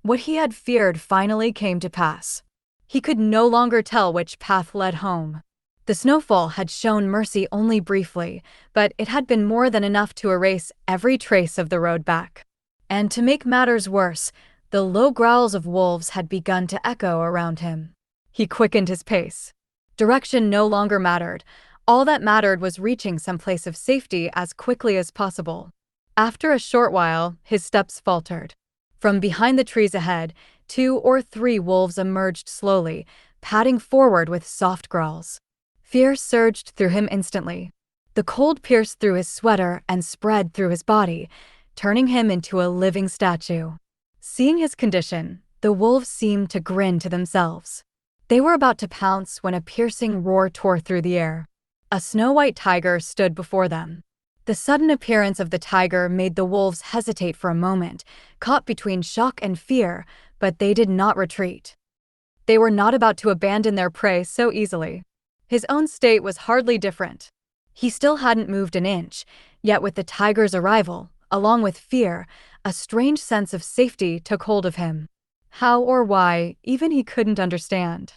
What he had feared finally came to pass. He could no longer tell which path led home. The snowfall had shown mercy only briefly, but it had been more than enough to erase every trace of the road back. And to make matters worse, the low growls of wolves had begun to echo around him. He quickened his pace. Direction no longer mattered. All that mattered was reaching some place of safety as quickly as possible. After a short while, his steps faltered. From behind the trees ahead, 2 or 3 wolves emerged slowly, padding forward with soft growls. Fear surged through him instantly. The cold pierced through his sweater and spread through his body, turning him into a living statue. Seeing his condition, the wolves seemed to grin to themselves. They were about to pounce when a piercing roar tore through the air. A snow-white tiger stood before them. The sudden appearance of the tiger made the wolves hesitate for a moment, caught between shock and fear, but they did not retreat. They were not about to abandon their prey so easily. His own state was hardly different. He still hadn't moved an inch, yet with the tiger's arrival, along with fear, a strange sense of safety took hold of him. How or why, even he couldn't understand.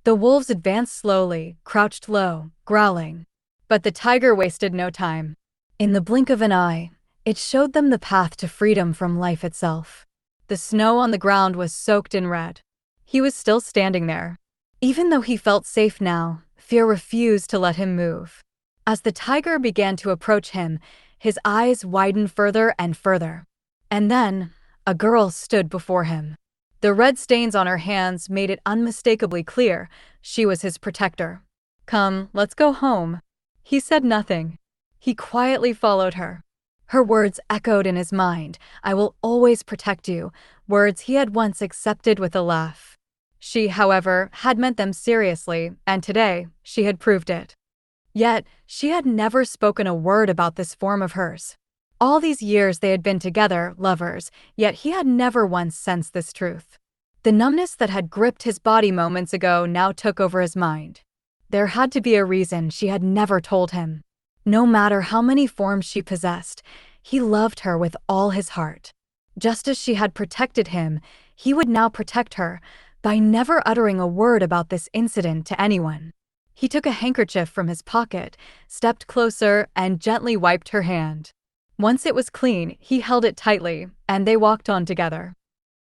The wolves advanced slowly, crouched low, growling. But the tiger wasted no time. In the blink of an eye, it showed them the path to freedom from life itself. The snow on the ground was soaked in red. He was still standing there. Even though he felt safe now, fear refused to let him move. As the tiger began to approach him, his eyes widened further and further. And then, a girl stood before him. The red stains on her hands made it unmistakably clear she was his protector. "Come, let's go home." He said nothing. He quietly followed her. Her words echoed in his mind, "I will always protect you," words he had once accepted with a laugh. She, however, had meant them seriously, and today, she had proved it. Yet, she had never spoken a word about this form of hers. All these years they had been together, lovers, yet he had never once sensed this truth. The numbness that had gripped his body moments ago now took over his mind. There had to be a reason she had never told him. No matter how many forms she possessed, he loved her with all his heart. Just as she had protected him, he would now protect her, by never uttering a word about this incident to anyone. He took a handkerchief from his pocket, stepped closer, and gently wiped her hand. Once it was clean, he held it tightly, and they walked on together.